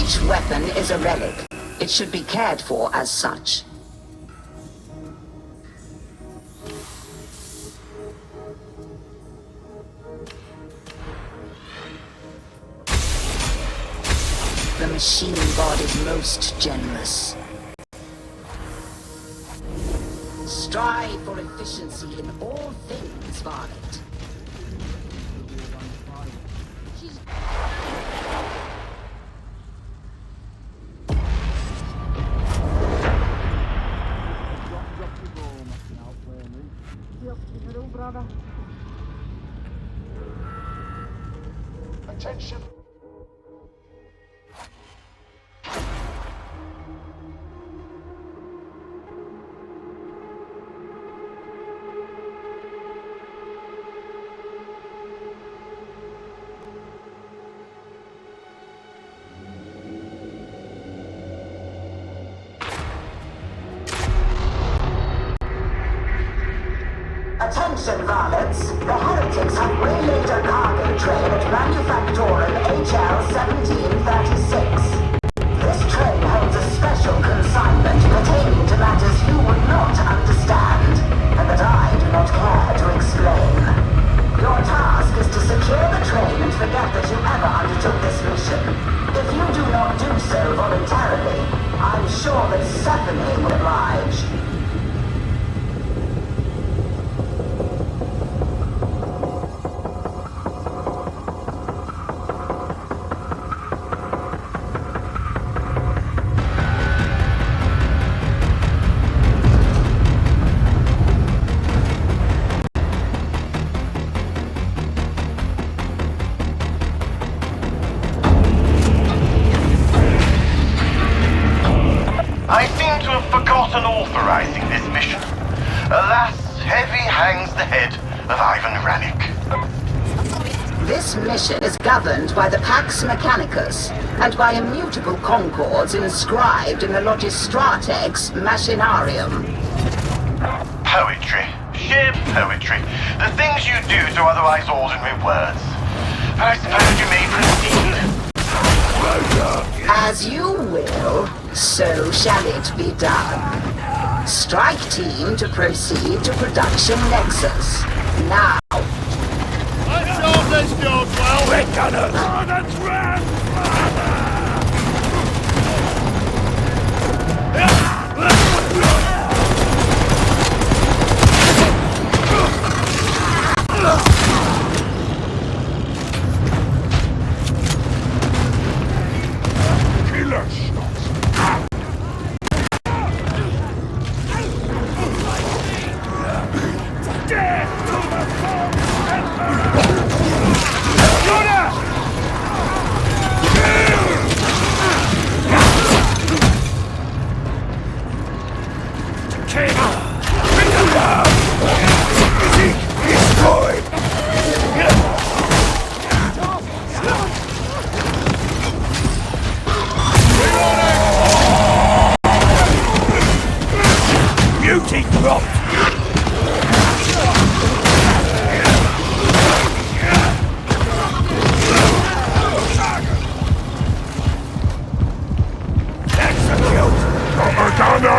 Each weapon is a relic. It should be cared for as such. The machine god is most generous. Strive for efficiency in all things, Varlet. Attention! Attention, varlets. The heretics have waylaid a cargo train at Manufactorum HL1736. This train holds a special consignment pertaining to matters you would not understand, and that I do not care to explain. Your task is to secure the train and forget that you ever undertook this mission. If you do not do so voluntarily, I'm sure that Stephanie will oblige. I seem to have forgotten authorizing this mission. Alas, heavy hangs the head of Ivan Rannick. This mission is governed by the Pax Mechanicus and by immutable concords inscribed in the Logistratex Machinarium. Poetry. Sheer poetry. The things you do to otherwise ordinary words. But I suppose you may proceed. As you will, so shall it be done. Strike team to proceed to Production Nexus. Now. Let's solve this job, well. We're gonna... Oh, that's right! Killer shots. Death to the foe! Destroyed. Beauty dropped. Execute! Propaganda!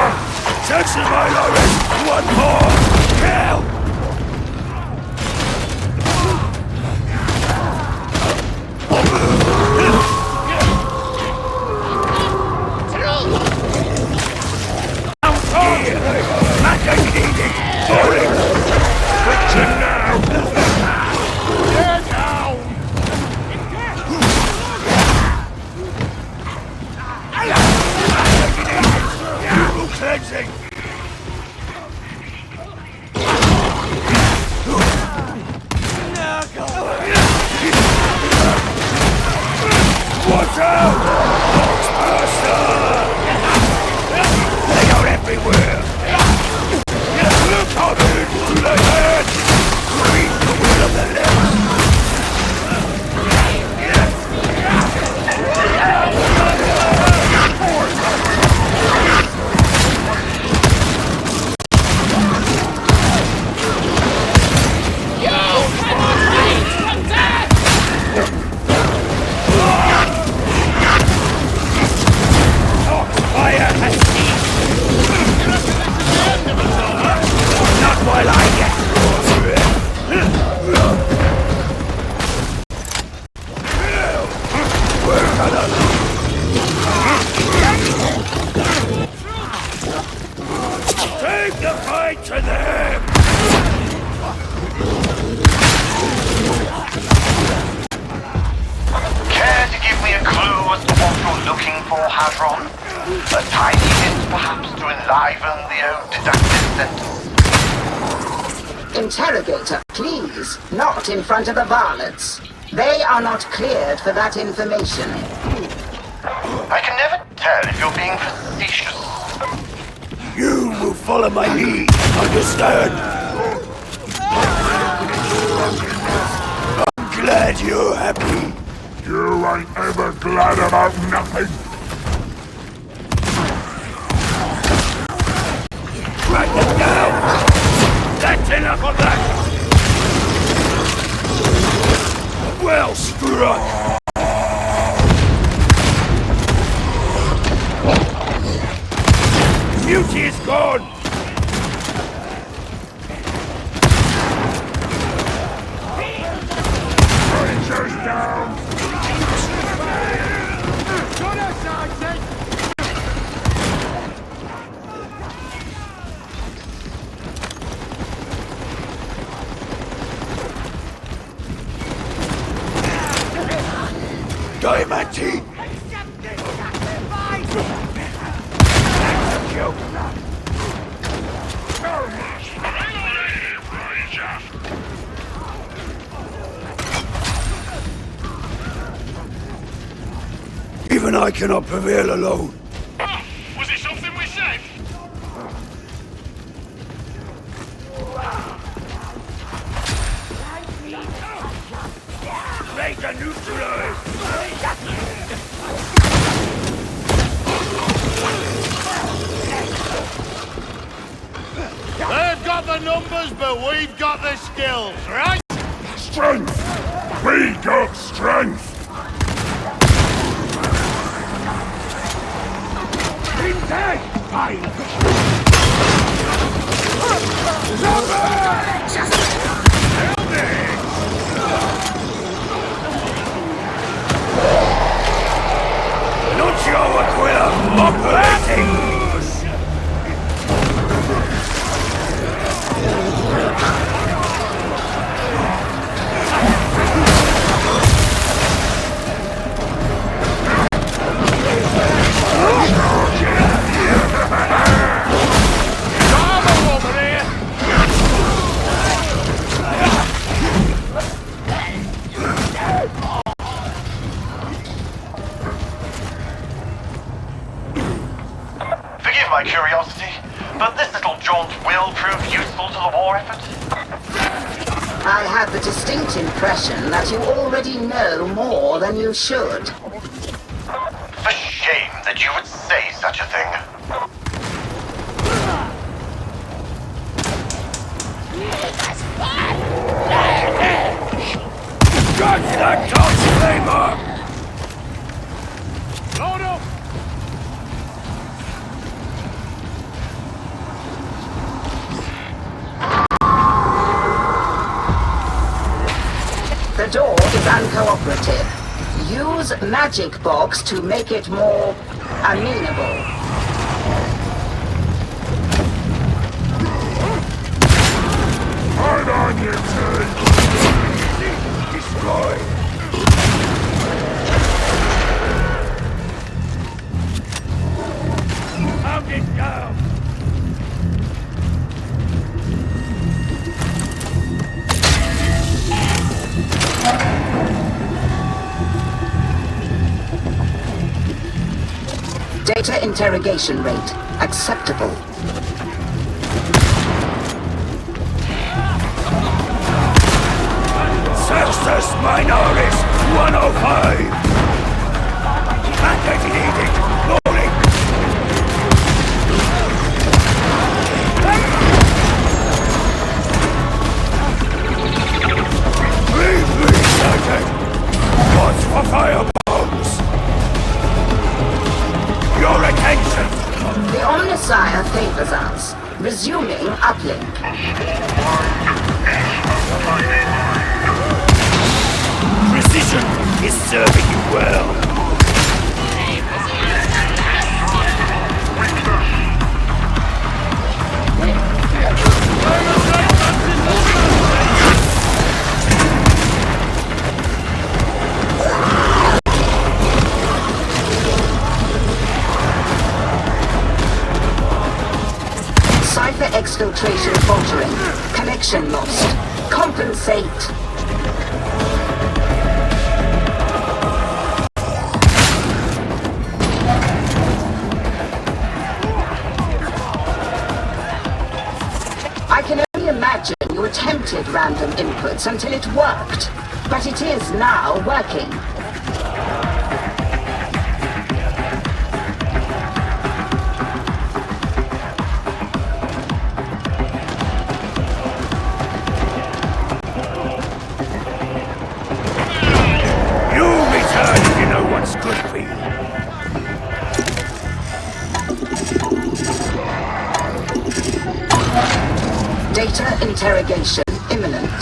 Attention, my lords! One more! Kill! Cleansing! looking for, Hadron? A tiny hint, perhaps, to enliven the old didactic sentence? Interrogator, please, not in front of the varlets. They are not cleared for that information. I can never tell if you're being facetious. You will follow my lead, understand? I'm glad you're happy. You ain't ever glad about nothing. Write them down! That's enough of that! Well struck! Beauty is gone! Rangers down! Diamante! Even I cannot prevail alone. Was it something we said? Laser neutralized! They've got the numbers, but we've got the skills, right? Strength! We got strength! Lucio Aquila operating! My curiosity, but this little jaunt will prove useful to the war effort? I have the distinct impression that you already know more than you should. For shame that you would say such a thing. Got that torch flamer! Load up! The door is uncooperative. Use Magic Box to make it more amenable. Hard on you, turd! Destroy! Pound it down! Data interrogation rate acceptable. Sextus Minoris 105! Activating edict! Loading! Briefly certain! Watch for firebombs! Your attention! The Omnissiah favors us. Resuming uplink. Precision is serving you well. exfiltration faltering. Connection lost. Compensate. I can only imagine you attempted random inputs until it worked, but it is now working. Good for you. Data interrogation imminent.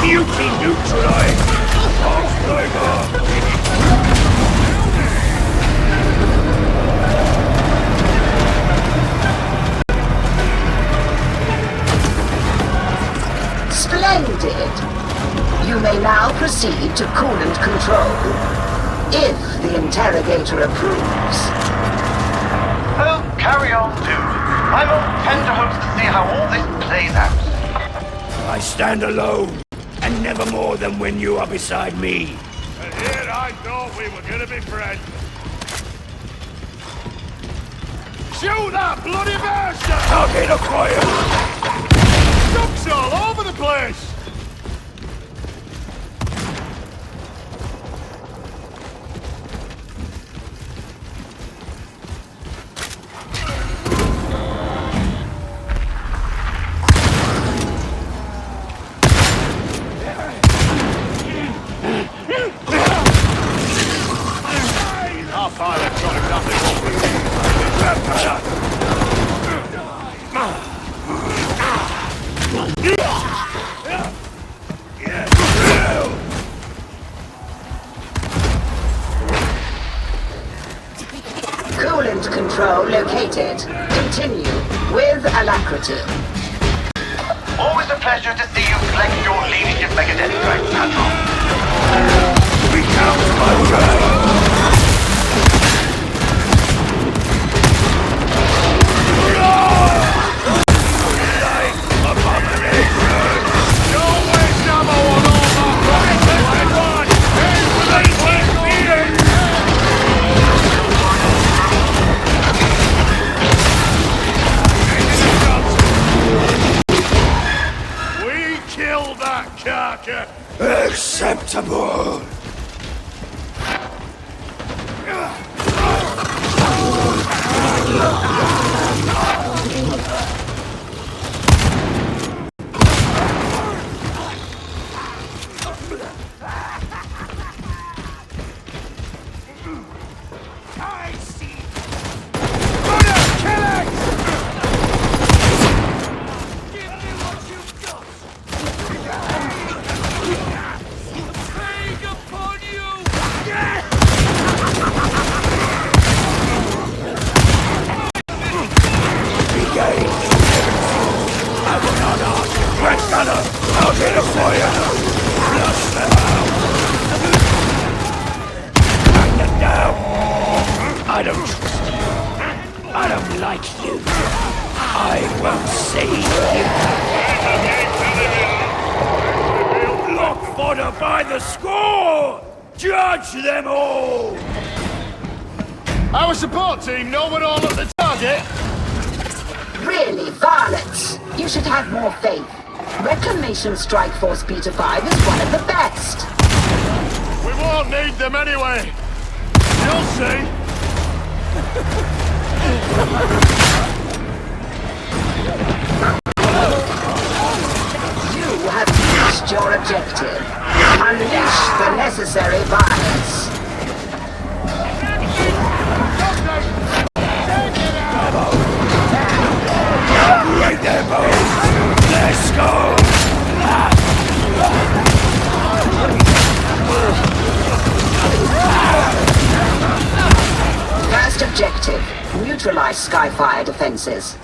Mutiny neutralized! Splendid! You may now proceed to coolant control, if the interrogator approves. Oh, carry on, do. I'm on tenterhooks to see how all this plays out. I stand alone, and never more than when you are beside me. And here I thought we were gonna be friends. Shoot that bloody bastard! Target acquired! Ducks all over the place! Our pilot's got exactly what we need. Coolant control located. Continue with alacrity. Always a pleasure to see you flex your leadership megadendrite, Patron. Recount my right! Don't waste ammo on all that rocket! Aim for the clear meter! We killed that carcass! Acceptable! I see! Fire! Kill it! Give me what you've got! Preying upon you! Regain! I will not ask. Red Gunner! Target acquired! Flush them out! Bring them down! I don't trust you. I don't like you. I won't save you. Lock fodder by the score! Judge them all! Our support team know we're all at the target! Really, varlets! You should have more faith. Reclamation Strike Force pt.5 is one of the best. We won't need them anyway! You'll see! You have reached your objective. Unleash the necessary violence. Break their bones! Let's go! First objective, neutralize Skyfire defenses.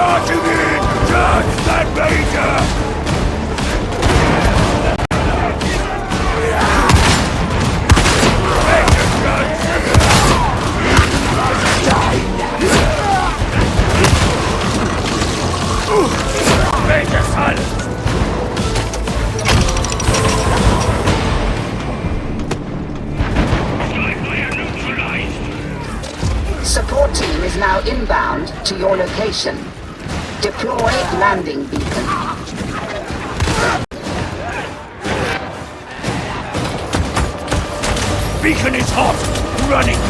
Charging in! Charge that Ranger! Major silence! Support team is now inbound to your location. Deploy landing beacon. Beacon is hot! Running!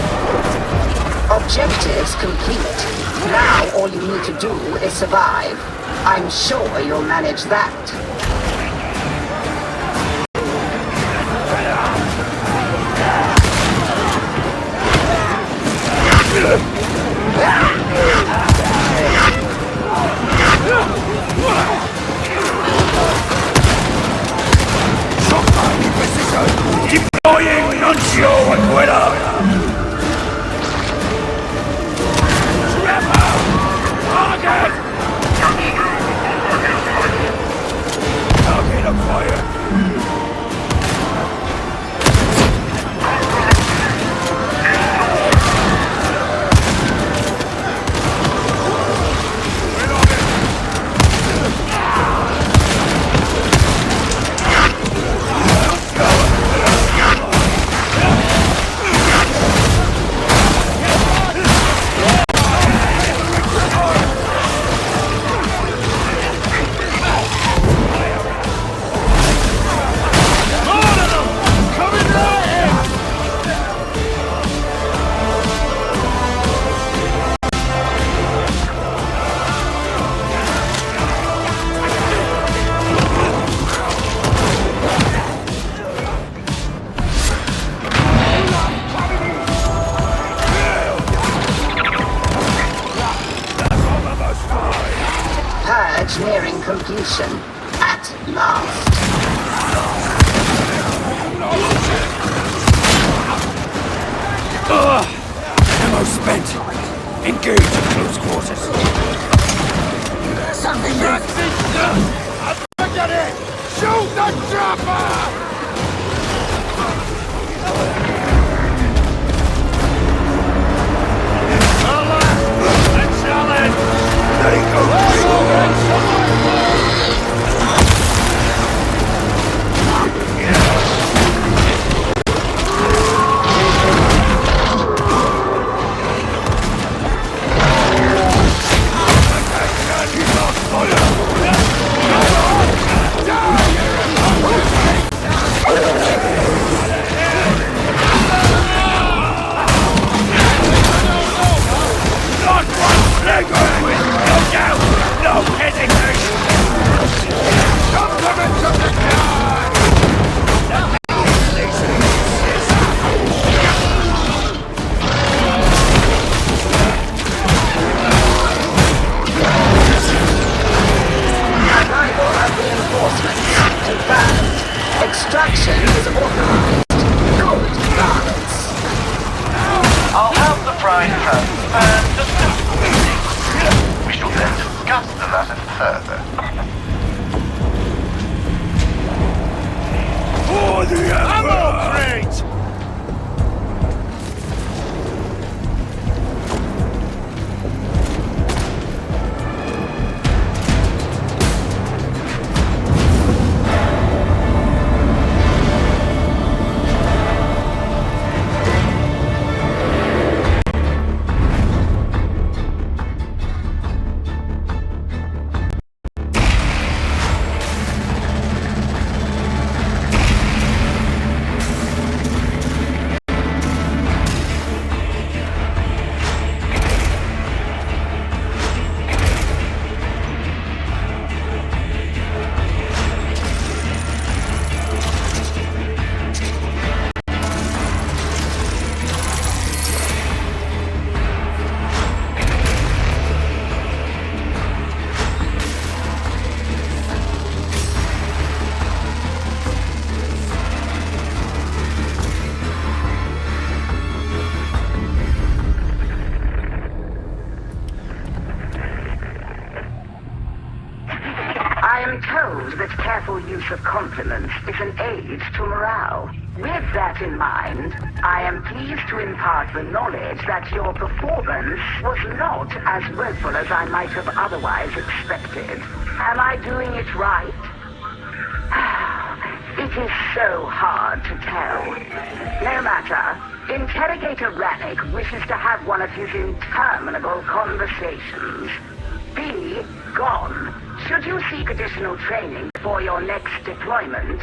Objectives complete. Now all you need to do is survive. I'm sure you'll manage that. Shockline precision! Deploying Nuncio Aquila! Trevor! Target! Target acquired! Nearing completion. At last. Ammo spent. Engage at close quarters. Something That's it! Look at it! Shoot the chopper! Let's challenge! Let it go! Extraction is authorized. Good balance. I'll have the prize transferred to Super. We shall then discuss the matter further. For the Ammo crate! of compliments is an aid to morale. With that in mind, I am pleased to impart the knowledge that your performance was not as woeful as I might have otherwise expected. Am I doing it right? It is so hard to tell. No matter. Interrogator Rannick wishes to have one of his interminable conversations. Be gone. Should you seek additional training for your next deployment,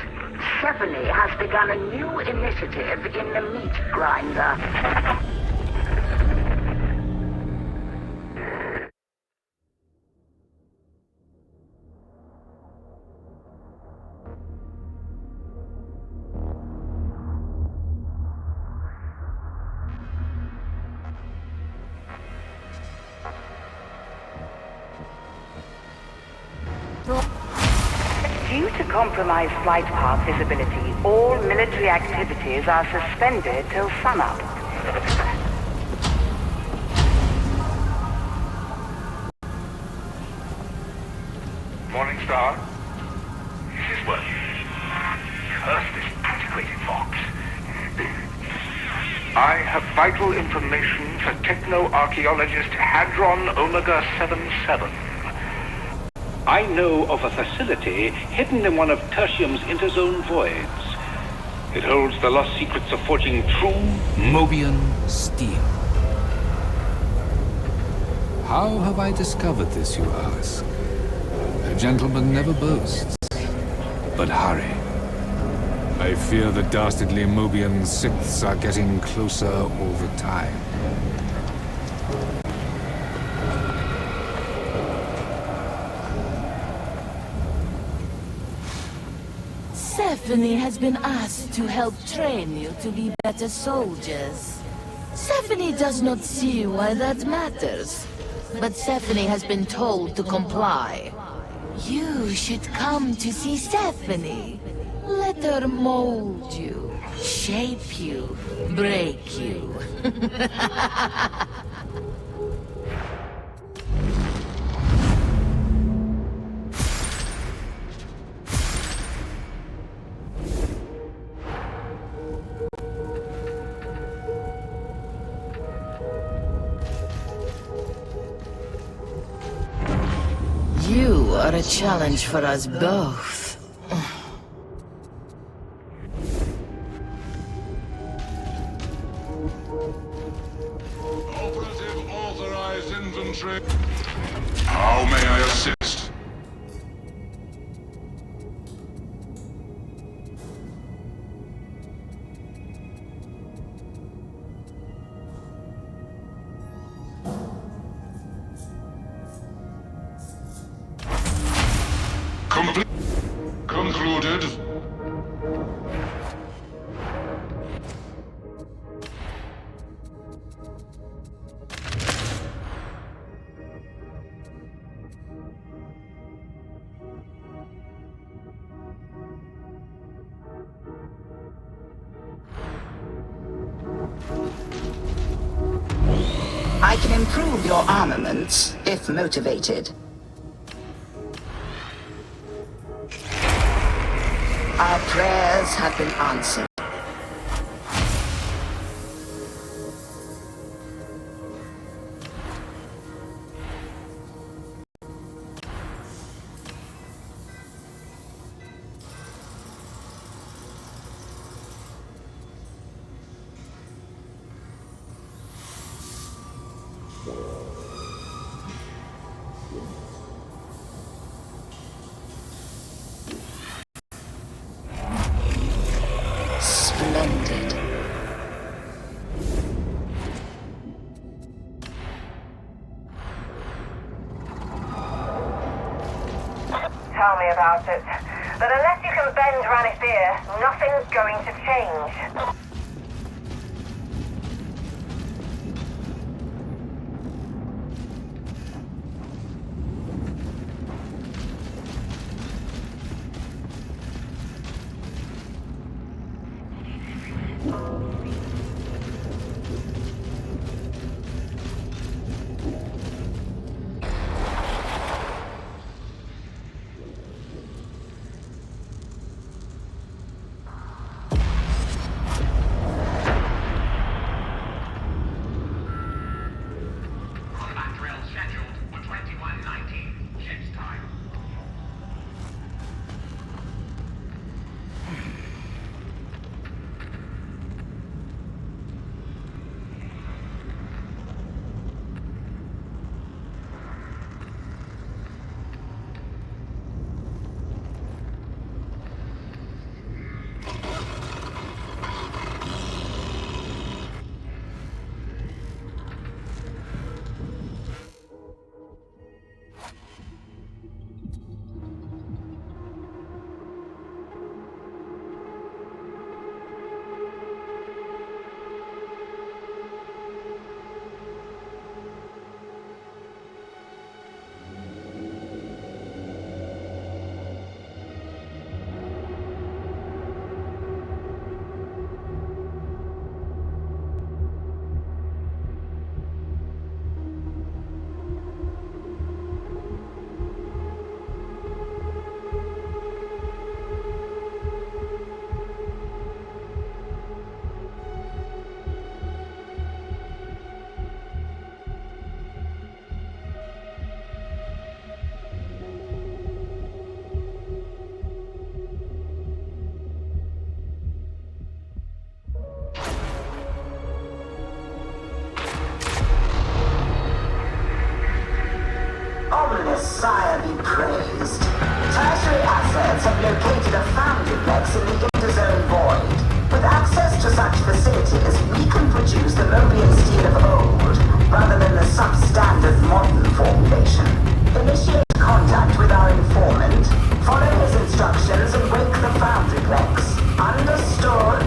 Stephanie has begun a new initiative in the meat grinder. Due to compromised flight path visibility, all military activities are suspended till sunup. Morning Star. Is this working? Curse this antiquated box. I have vital information for techno-archaeologist Hadron Omega 77. I know of a facility hidden in one of Tertium's interzone voids. It holds the lost secrets of forging true Mobian steel. How have I discovered this, you ask? A gentleman never boasts. But hurry. I fear the dastardly Mobian sixths are getting closer all the time. Stephanie has been asked to help train you to be better soldiers. Stephanie does not see why that matters, but Stephanie has been told to comply. You should come to see Stephanie. Let her mold you, shape you, break you. You are a challenge for us both. Operative authorized inventory. How may I assist? Concluded. I can improve your armaments, if motivated. Our prayers have been answered. Splendid. Tell me about it. But unless you can bend Rannick's ear, nothing's going to change. created a foundry-plex in the interzone void. With access to such facilities, we can produce the Mobian steel of old, rather than the substandard modern formulation. Initiate contact with our informant, follow his instructions, and wake the foundry-plex. Understood?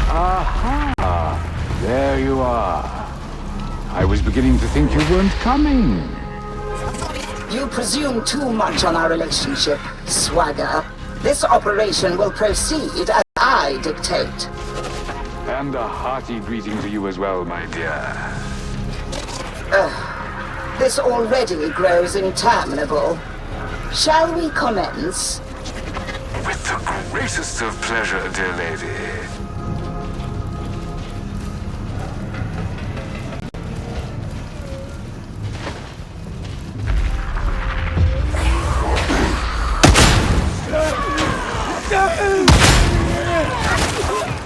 Aha! There you are. I was beginning to think you weren't coming. You presume too much on our relationship, Swagger. This operation will proceed as I dictate. And a hearty greeting to you as well, my dear. This already grows interminable. Shall we commence? With the greatest of pleasure, dear lady.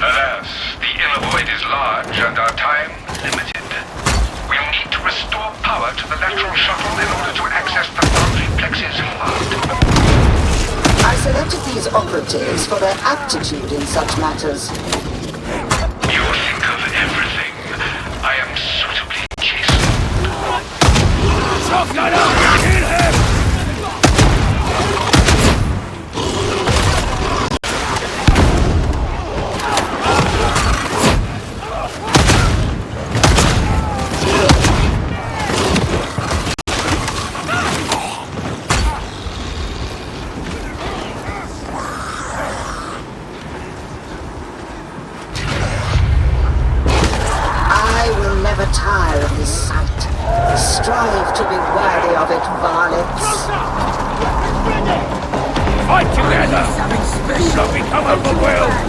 Alas, the inner void is large and our time limited. We'll need to restore power to the lateral shuttle in order to access the boundary plexes HUD. I selected these operatives for their aptitude in such matters. You think of everything. I am suitably chastened. Shotgunner! Kill him! Tire of this sight. Strive to be worthy of it, varlets. Fight together! We shall become overwhelmed!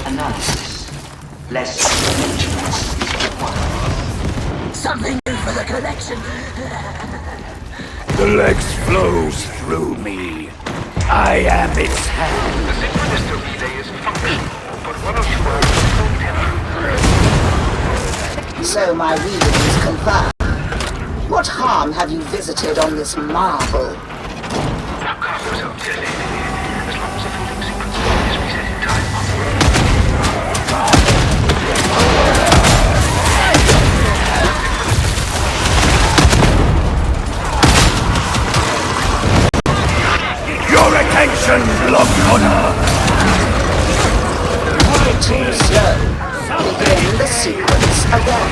Analysis. Less maintenance is required. Something new for the collection. The legs flows through me. I am its hand. The synchronistor relay is functional, but one of you are full temper. So my readings confirm. What harm have you visited on this marvel? Now calm yourself, dear lady. As long as the folding sequence is reset in time. Your attention, Block Hunter! Too slow. Begin the sequence again.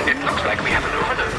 It looks like we have an overload.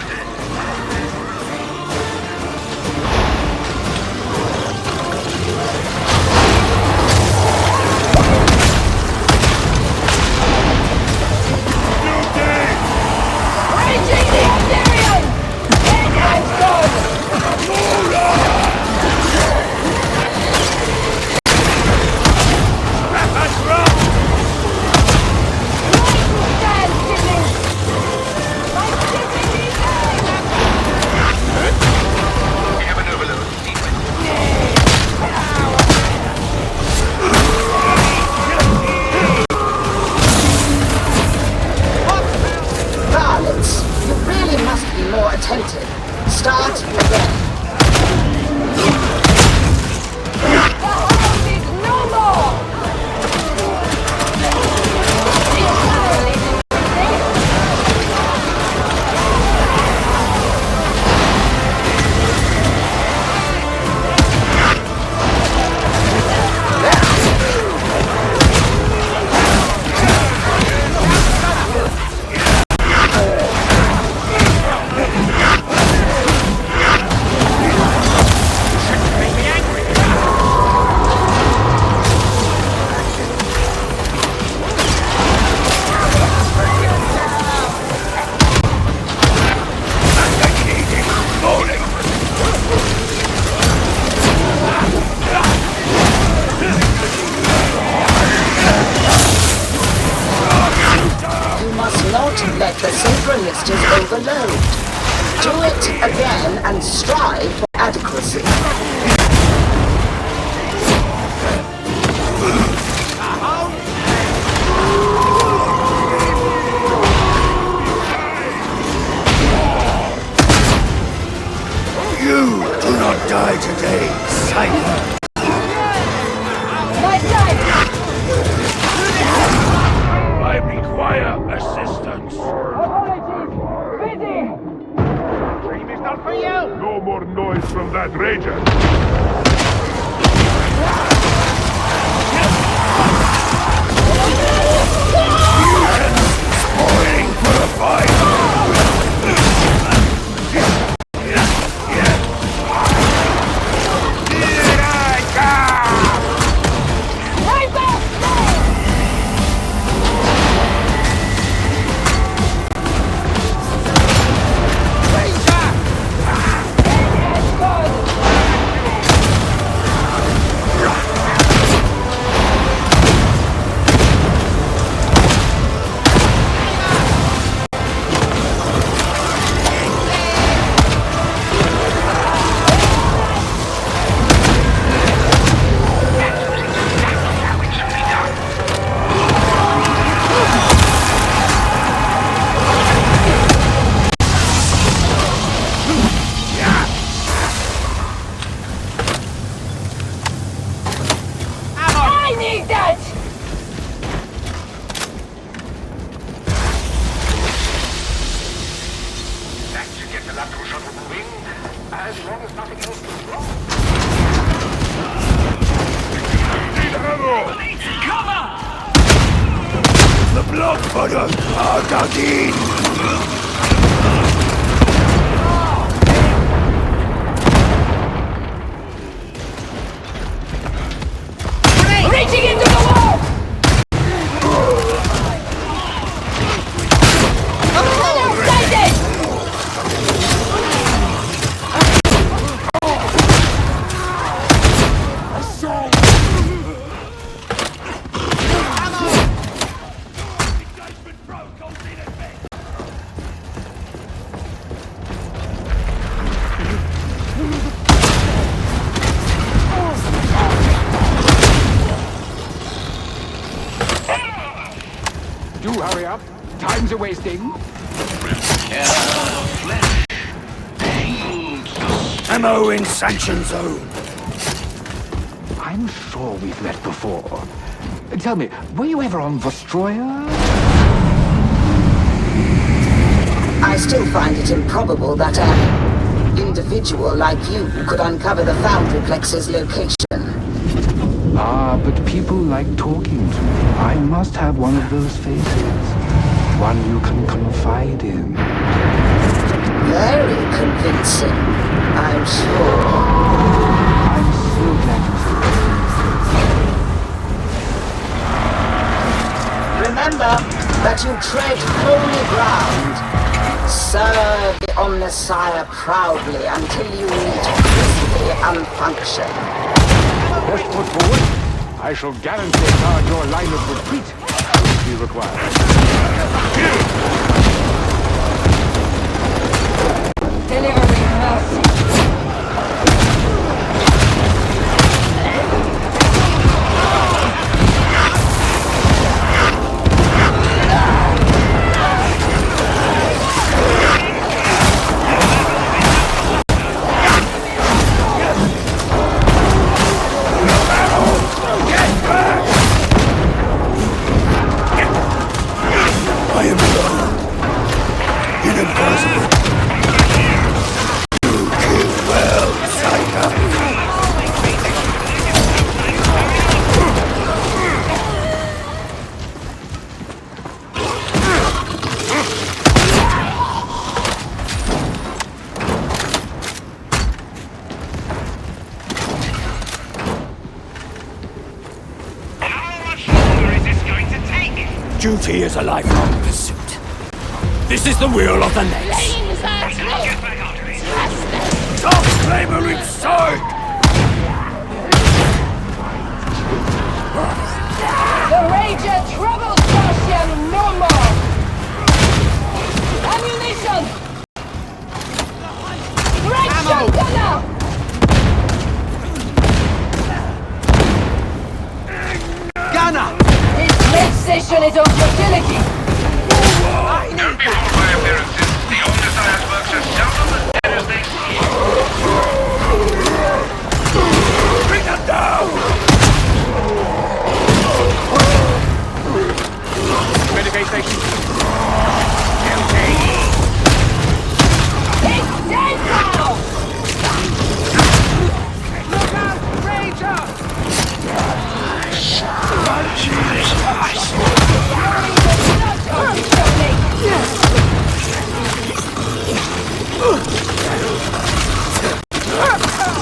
strive for adequacy. You do not die today, Cypher. I require assistance. Dream is not for you! No more noise from that rager. Spoiling for a fight. Hurry up. Time's a wasting. Ammo in sanction zone. I'm sure we've met before. Tell me, were you ever on Vostroya? I still find it improbable that an individual like you could uncover the Foundryplex's location. Ah, but people like talking to me. I must have one of those faces. One you can confide in. Very convincing, I'm sure. I'm so glad you said. Remember that you tread holy ground. Serve the Omnissiah proudly until you meet crispy unfunction. Best foot forward. I shall guarantee guard your line of retreat if you require. Delivering mercy. Duty is a lifelong pursuit. This is the wheel of the next. Stop clamoring, sword! The Ranger trouble Starship no more! Ammunition! Direction! malfunction is of utility. Don't be fooled by appearances. The Omnissiah's works as seldom as dead as they seem. Bring them down! Medicaid station. It's dead now! Look out, Ranger!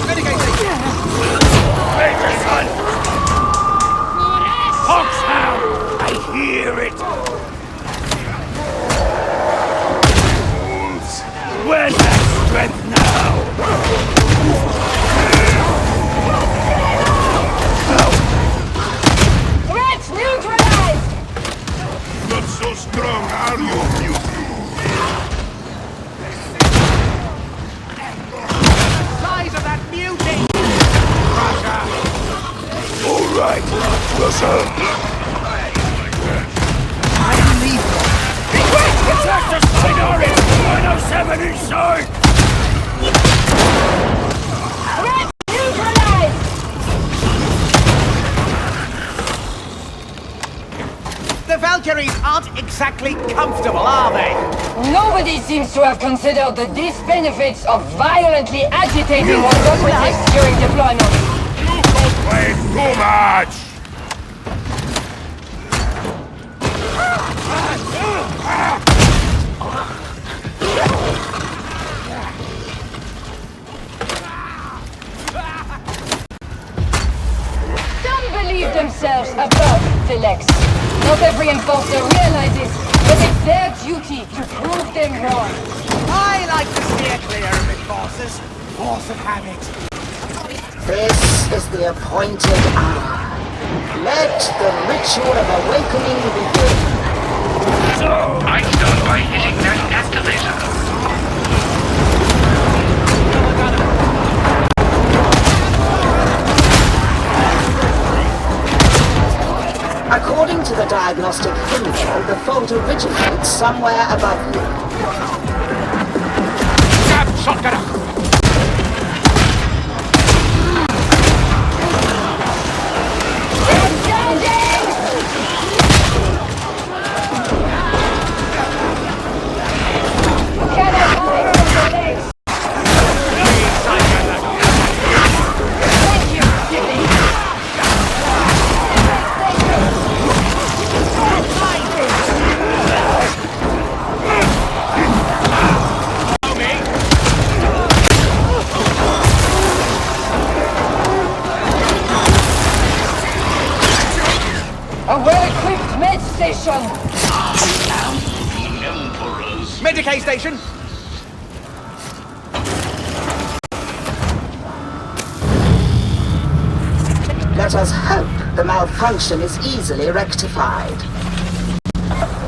Medicaid station. Ranger, son! Foxhound! I hear it! Wolves! Where's that strength now? Threats neutralized! Not so strong, are you, beauty? Size of that beauty! Russia! All right, Russia. I'm lethal. Attack the Signori! 107 inside! Threats neutralized! The Valkyries aren't exactly comfortable, are they? Nobody seems to have considered the disbenefits of violently agitating one's operatives during deployment. You complain too much! Some believe themselves above the Lex. Not every enforcer realizes that it's their duty to prove them wrong. I like to steer clear of enforcers. Force of habit. This is the appointed hour. Let the ritual of awakening begin. I start by hitting that activator. According to the diagnostic info, the fault originates somewhere above you. Jab shotgunner! A well-equipped med station! Medicaid station! Let us hope the malfunction is easily rectified.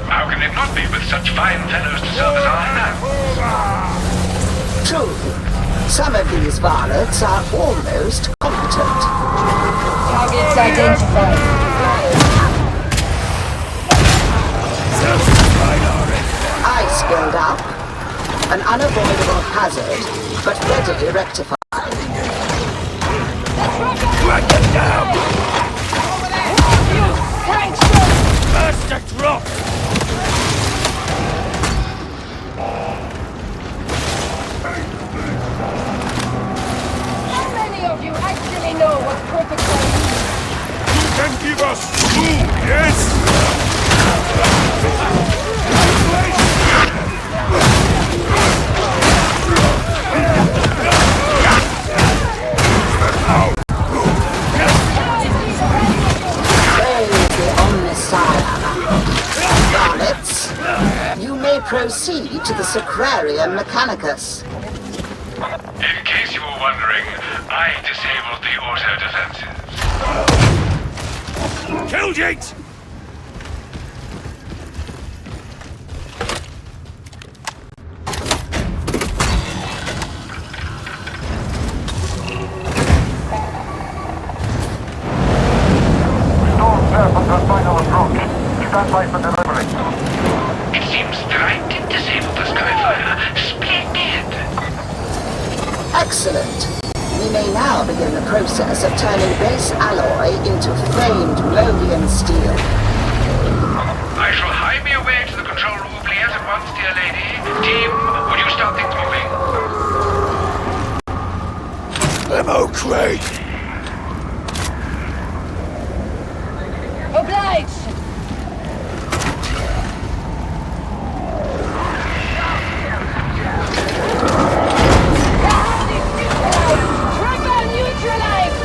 How can it not be with such fine fellows to serve as our hands? True, some of these varlets are almost competent. Targets identified. Ice build-up, an unavoidable hazard, but readily rectified. Drag them down! You prankster! First to drop! How many of you actually know what protocol is? You can give us 2, yes? Proceed to the Sacrarium Mechanicus. In case you were wondering, I disabled the auto defenses. Killgate! Storm Serpent has final approach. Stand by we may now begin the process of turning base alloy into framed Rhodium steel. I shall hie me away to the control room, please, at once, dear lady. Team, would you start things moving? Ammo crate! Obliged! Trigger neutralized!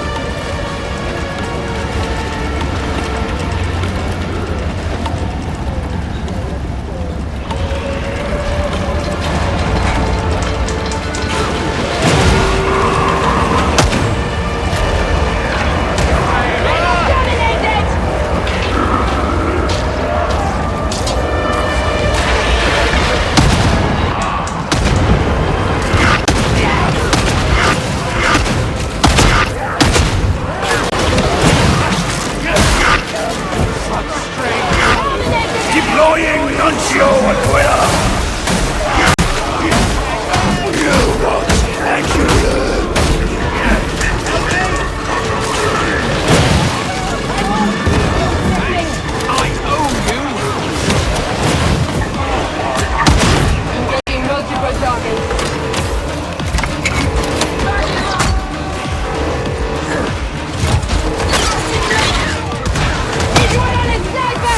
Deploying Nuncio Aquila! You want accurate! Engaging multiple targets. Visual on its sniper!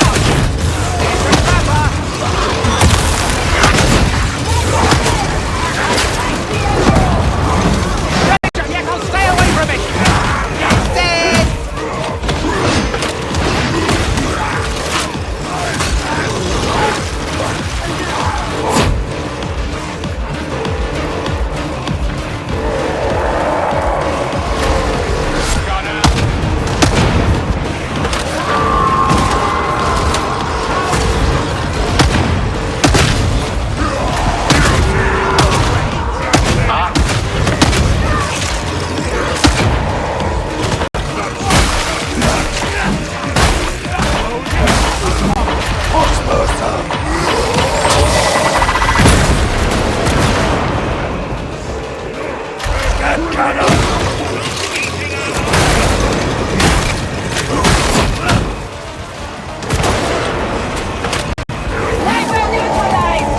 Sniper neutralized!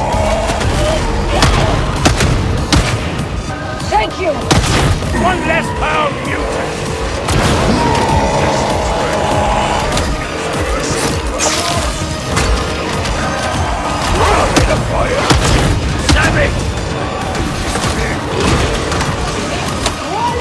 Thank you! One less pound mutant! Rocket the fire! Stab it! Wall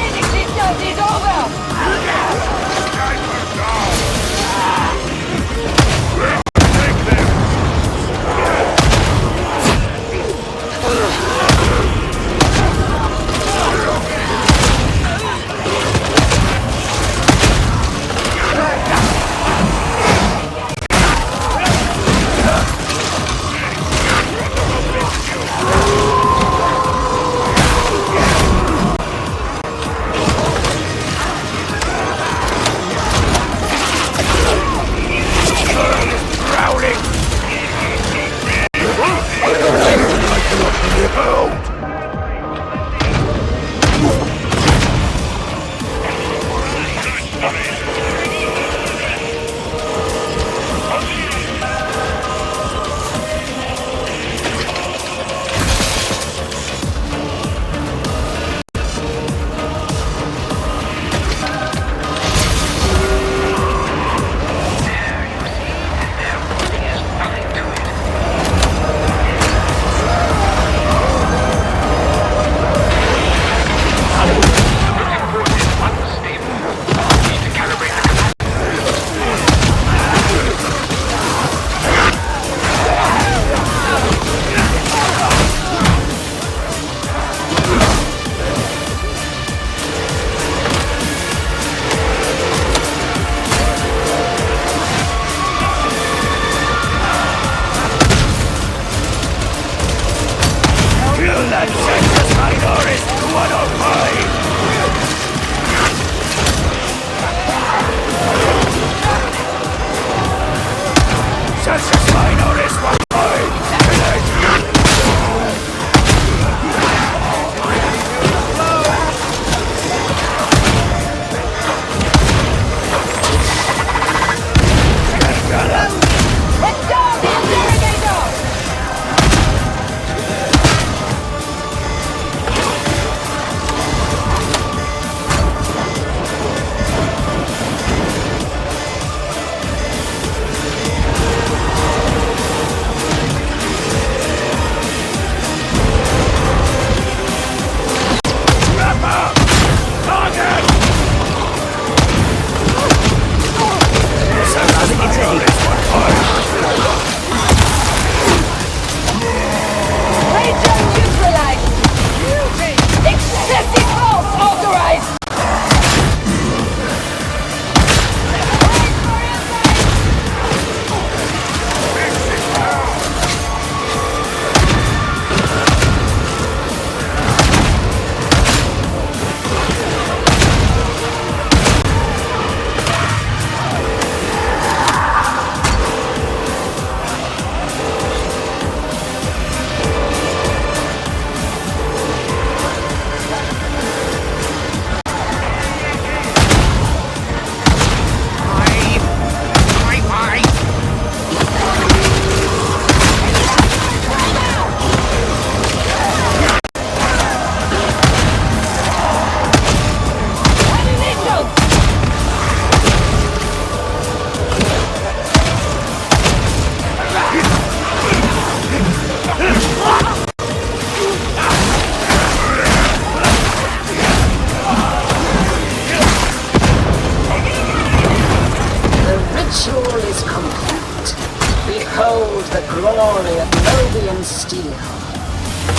glory of Mobian steel.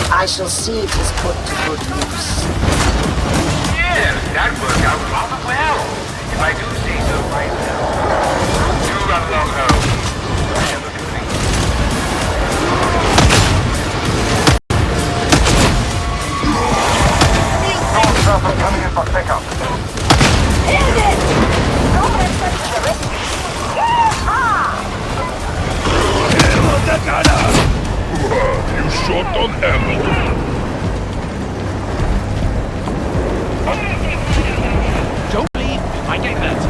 I shall see it is put to good use. Yes, that worked out rather well, if I do say so myself. You run along home. I have a feeling. North Surfer coming in for pickup. Hit it! You shot on ammo. Don't leave. You might get hurt.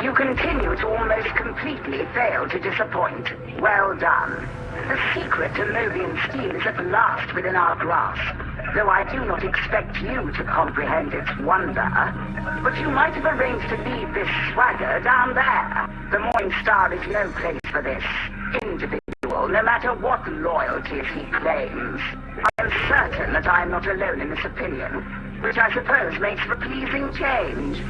You continue to almost completely fail to disappoint. Well done. The secret to Mobian steel is at last within our grasp, though I do not expect you to comprehend its wonder. But you might have arranged to leave this swagger down there. The Morning Star is no place for this individual, no matter what loyalties he claims. I am certain that I am not alone in this opinion, which I suppose makes for a pleasing change.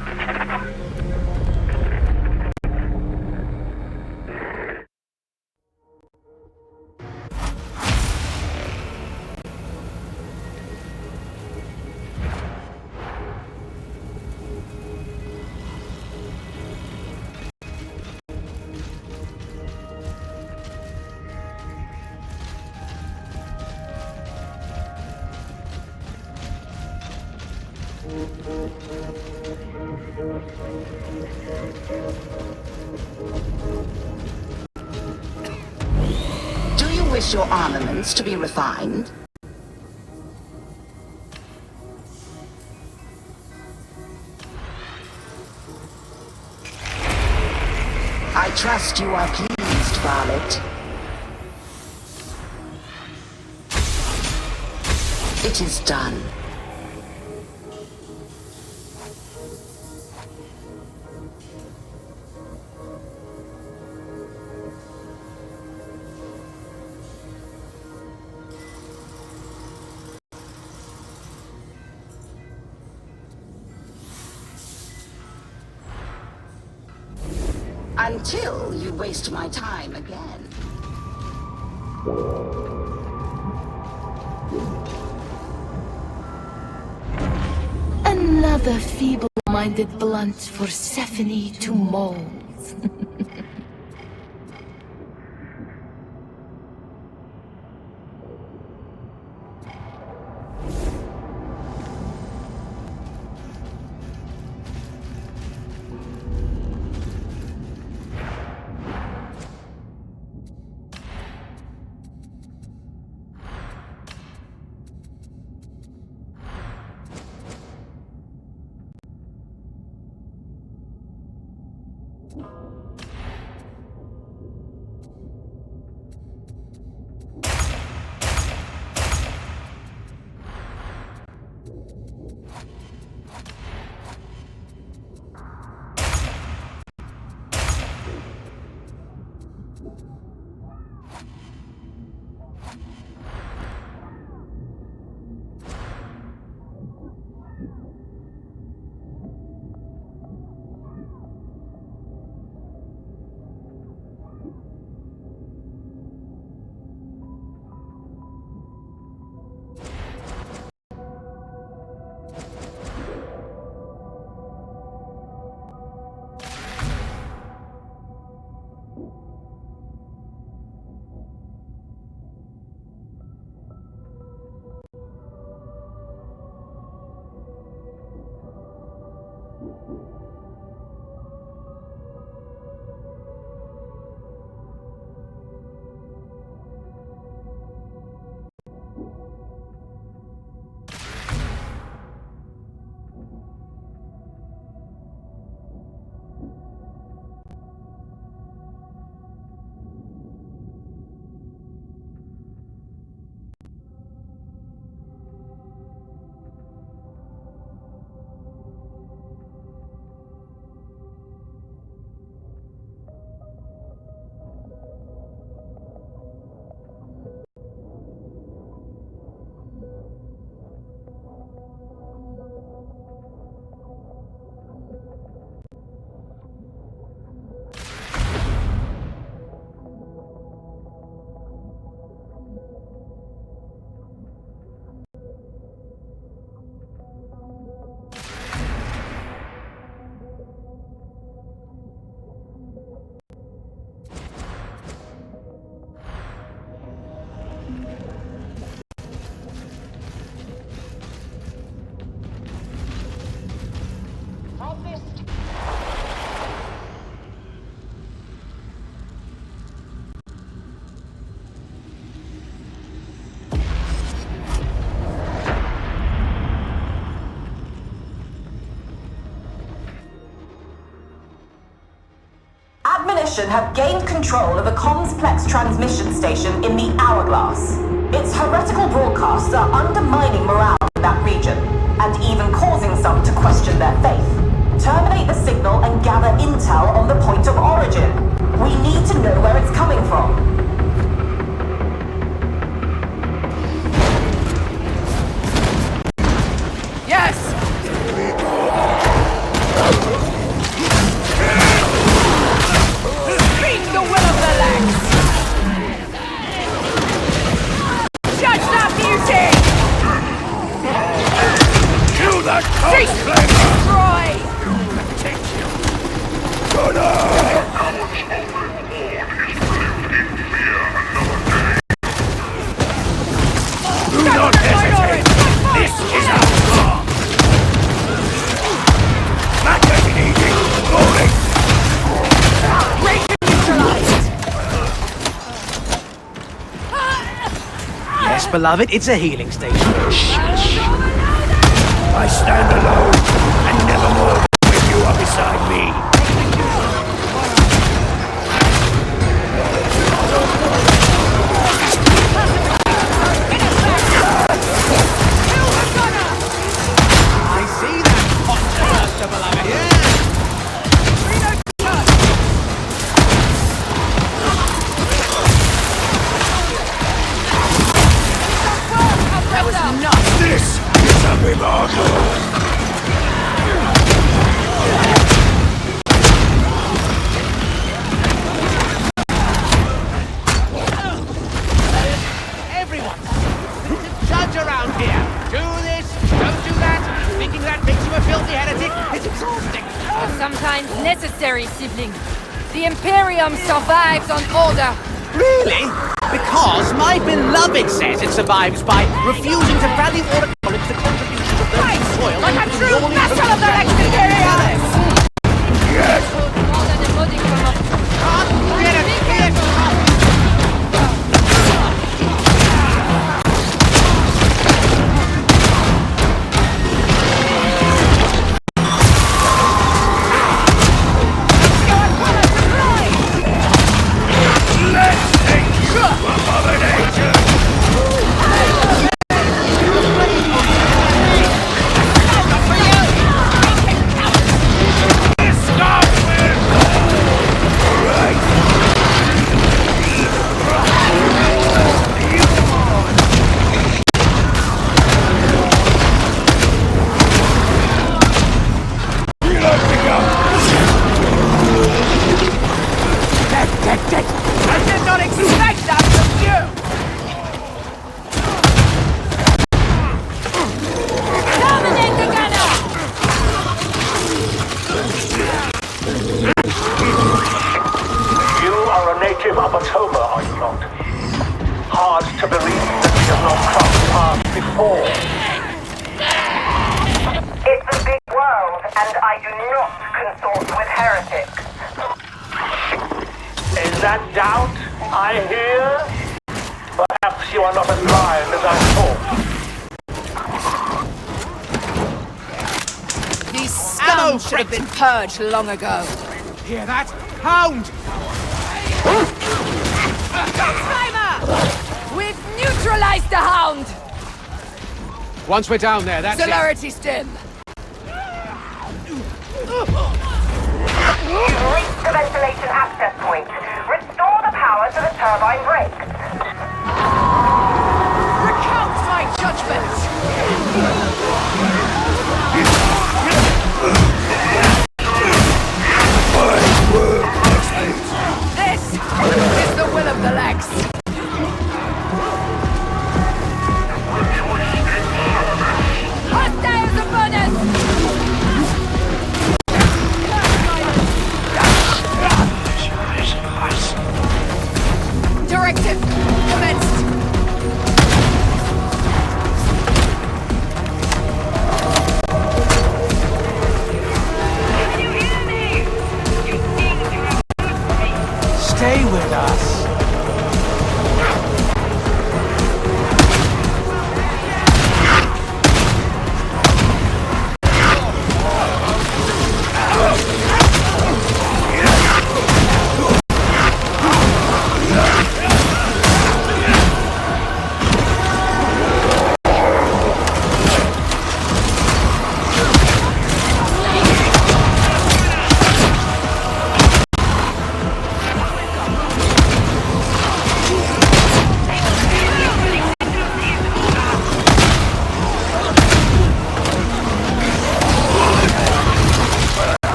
Do you wish your armaments to be refined? I trust you are pleased, Varlet. It is done. Until you waste my time again. Another feeble-minded blunt for Stephanie to mold. Admonition have gained control of a complex transmission station in the Hourglass. Its heretical broadcasts are undermining morale in that region, and even causing some to question their faith. Terminate the signal and gather intel on the point of origin. We need to know where it's coming from. Yes! Speak the will of the Lex! Judge that music! Kill that Cease! Destroy! Do not hesitate! This is our war! Matters needed! Moving! Break neutralized! Yes, beloved, it's a healing station. I stand alone, and never more when you are beside me. I see that monster, beloved. Yeah. That was nuts! This is a remarkable. Everyone, judge around here. Do this, don't do that. Thinking that makes you a filthy heretic is exhausting. Sometimes necessary, sibling. The Imperium survives on order. Really? Because my beloved says it survives by refusing to value or acknowledge the contribution of those soil Like a to the true all vassal of the Lex Imperialis! Yes! More than a modicum of... Get it, get it. I did not expect that from you! Dominate the gunner! You are a native of Atoma, are you not? Hard to believe that we have not crossed paths before. It's a big world, and I do not consort with heretics. In that doubt, I hear. Perhaps you are not as blind as I thought. These scum should have been purged long ago. Hear that? Hound! Slimer! We've neutralized the Hound! Once we're down there, that's Celerity stim! You've reached the ventilation access point. Restore the power to the turbine brakes. Recount my judgment! This is the will of the Lex.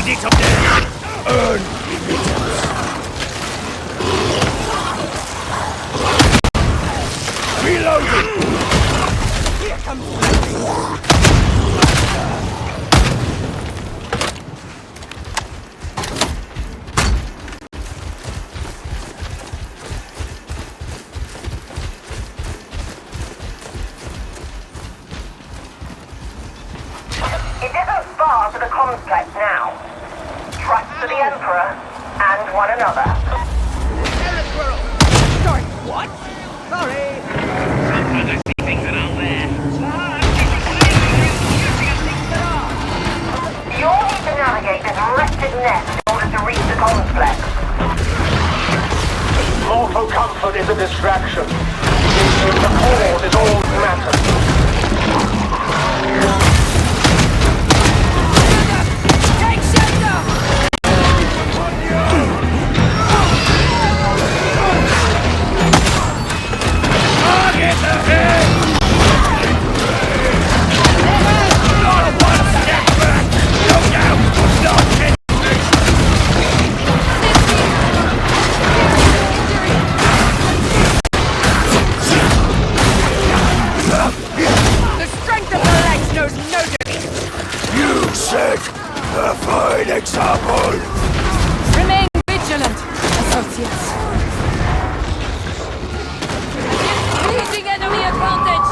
edict of death! Earn immortals! Reloading! Here comes It isn't far to the complex now. Trust to the Emperor and one another. Sorry, what? Sorry. You'll need to navigate this wretched net in order to reach the complex. Mortal comfort is a distraction. The cause is all that matters. Take shelter! Target ahead! Not one step back! Look out! Not The strength of the legs knows no defeat! You set a fine example! Remain vigilant, associates. Losing enemy advantage!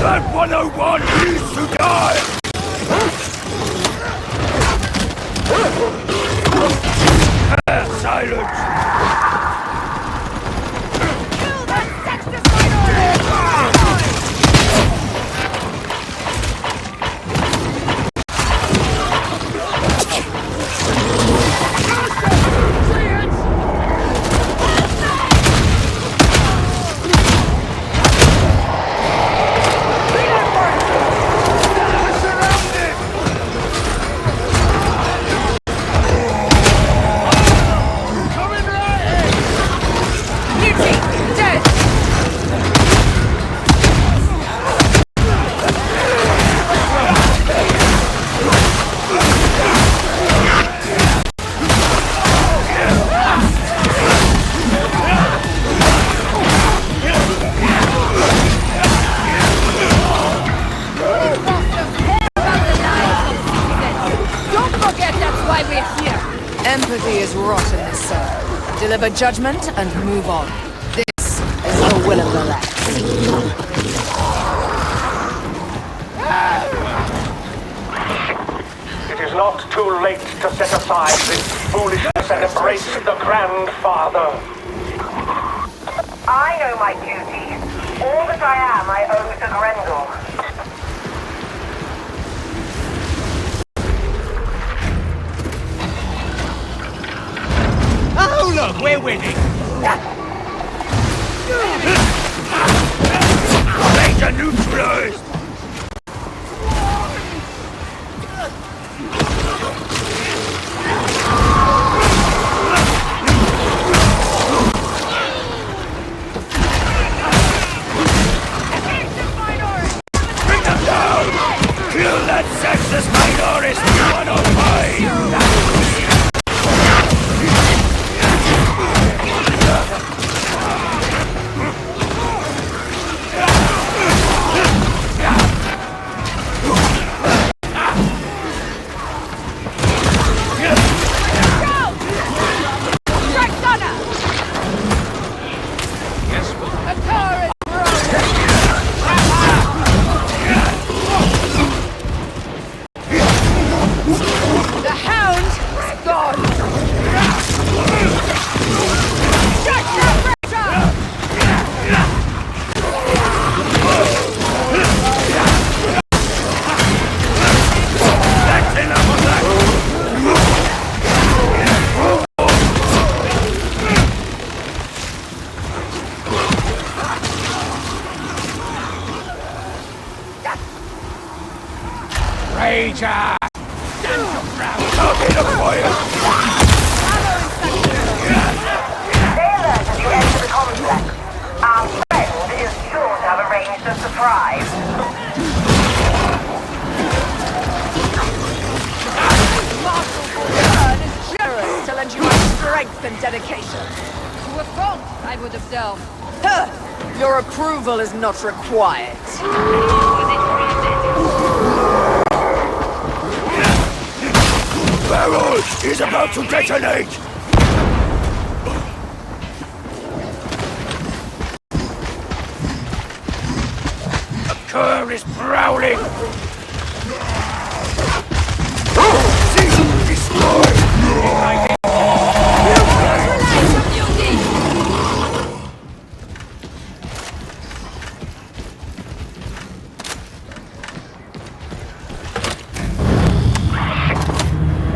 That 101 needs to die! Silence! Kill that sexist Empathy is rottenness, sir. Deliver judgment and move on. This is the will of the land. It is not too late to set aside this foolishness and embrace the Grandfather. I know my duty. All that I am, I owe to Grendel. Oh, look, we're winning. Major neutralized! Bring them down! Kill that sexist minorist 105! Rager! Stand your ground! Target acquired! Stay alert as you enter the complex. Our friend is sure to have arranged a surprise. Generous to lend you my strength and dedication. To a fault, I would observe. Your approval is not required. Barrel is about to detonate! A cur is prowling! Season destroyed!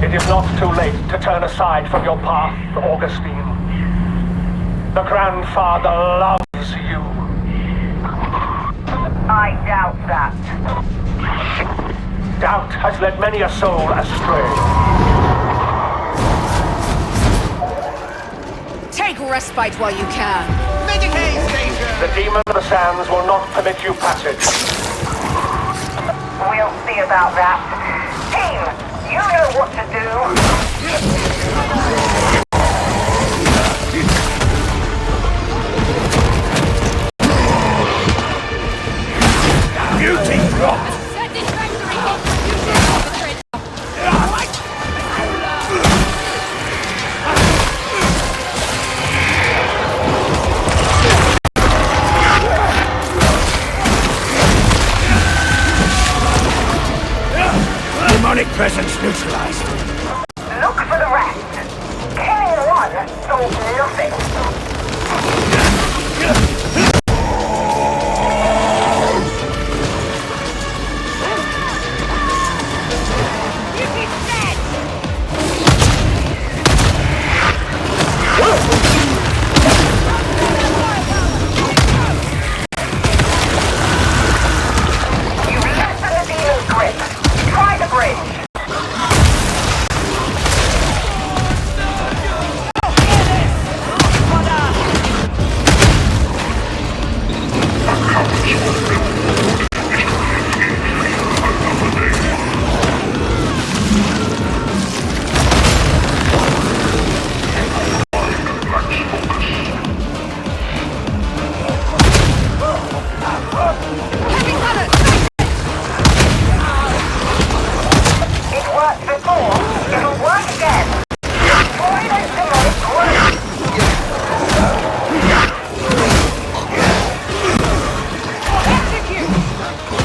It is not too late to turn aside from your path, Augustine. The Grandfather loves you. I doubt that. Doubt has led many a soul astray. Take respite while you can. Medicaid station! The Demon of the Sands will not permit you passage. We'll see about that. Team, you know what to do. Beauty dropped! Demonic presence neutralized. Look for the rest. Killing one solves nothing. You've tested the demon's grip. Try the bridge. It worked before. It'll work again. Destroy those demonic growths. Execute!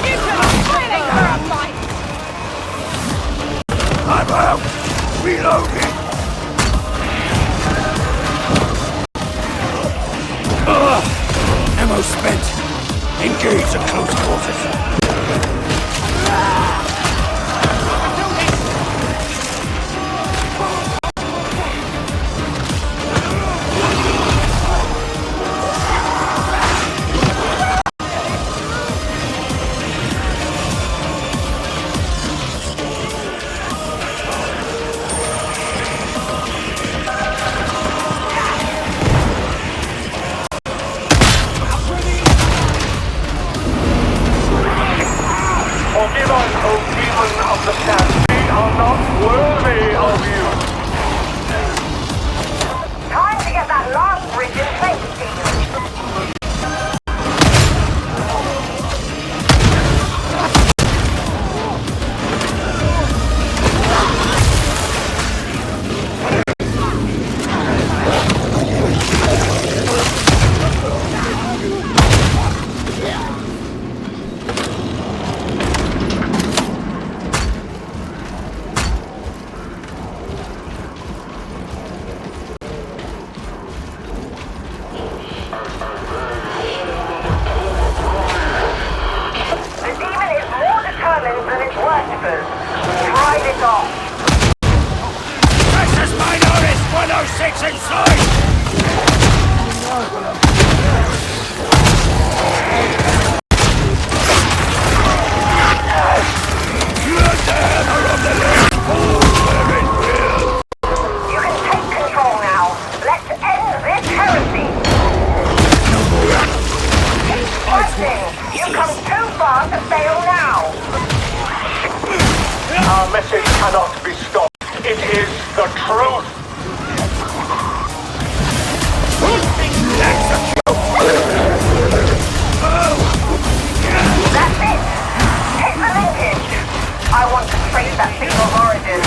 Neutralize her a fight! I'm out! Reloading! Ammo spent. Engage at close quarters. Forgive us, O Demon of the Sands. We are not worthy of you. Time to get that last bridge in place, team. far to fail now. Our message cannot be stopped. It is the truth. That's it. Hit the linkage. I want to trace that signal's origin.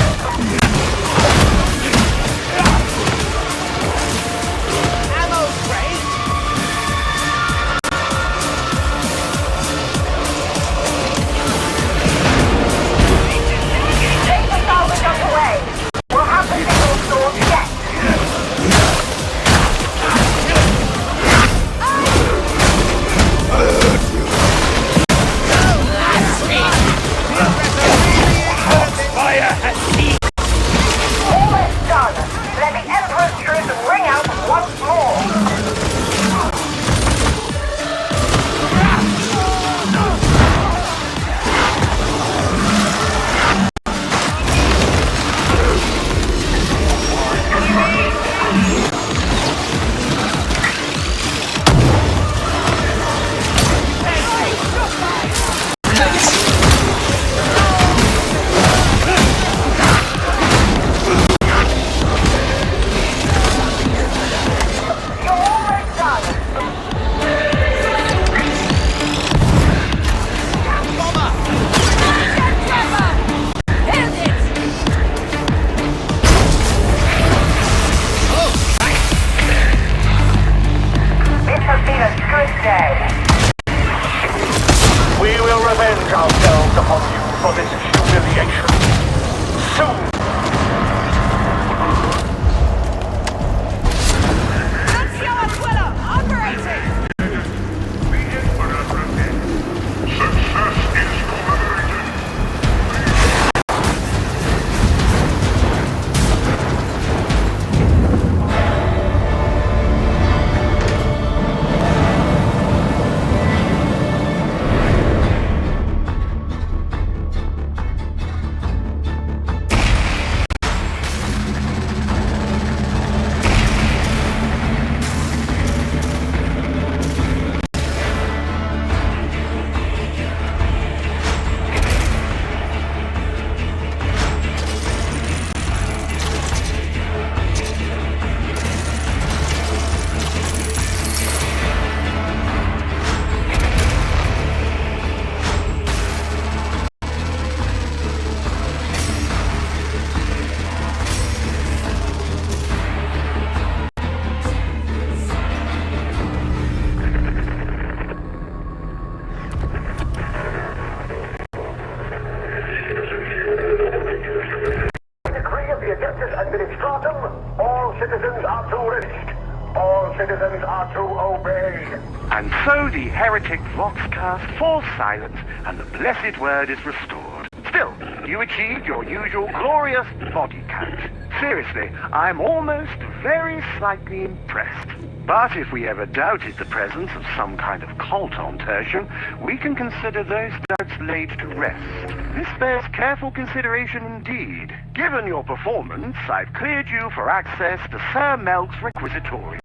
And so the heretic rocks cast falls silence, and the blessed word is restored. Still, you achieved your usual glorious body count. Seriously, I'm almost very slightly impressed. But if we ever doubted the presence of some kind of cult on Tertium, we can consider those doubts laid to rest. This bears careful consideration indeed. Given your performance, I've cleared you for access to Sir Melk's requisitorium.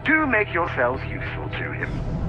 Do make yourselves useful to him.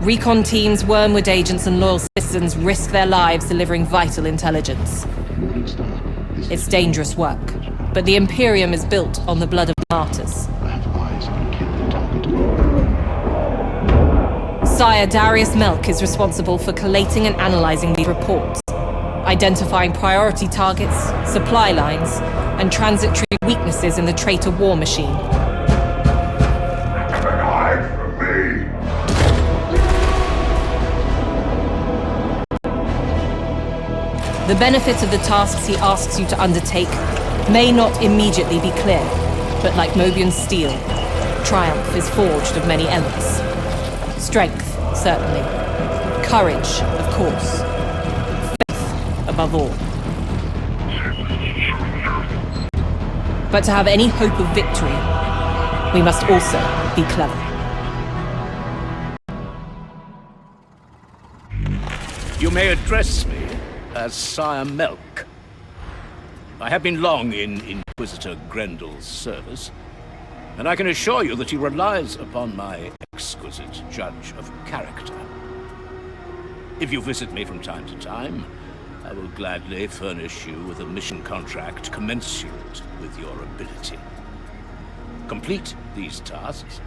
Recon teams, Wormwood agents, and loyal citizens risk their lives delivering vital intelligence. It's dangerous work, but the Imperium is built on the blood of martyrs. Sire Darius Melk is responsible for collating and analyzing these reports, identifying priority targets, supply lines, and transitory weaknesses in the traitor war machine. The benefit of the tasks he asks you to undertake may not immediately be clear, but like Mobian's steel, triumph is forged of many elements. Strength, certainly. Courage, of course. Faith, above all. But to have any hope of victory, we must also be clever. You may address me as Sire Melk. I have been long in Inquisitor Grendel's service, and I can assure you that he relies upon my exquisite judge of character. If you visit me from time to time, I will gladly furnish you with a mission contract commensurate with your ability. Complete these tasks,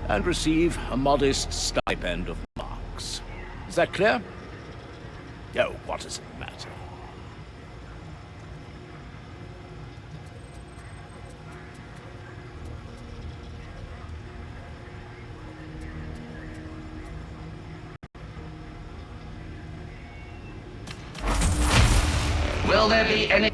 and receive a modest stipend of marks. Is that clear? Oh, what does it matter? Will there be any...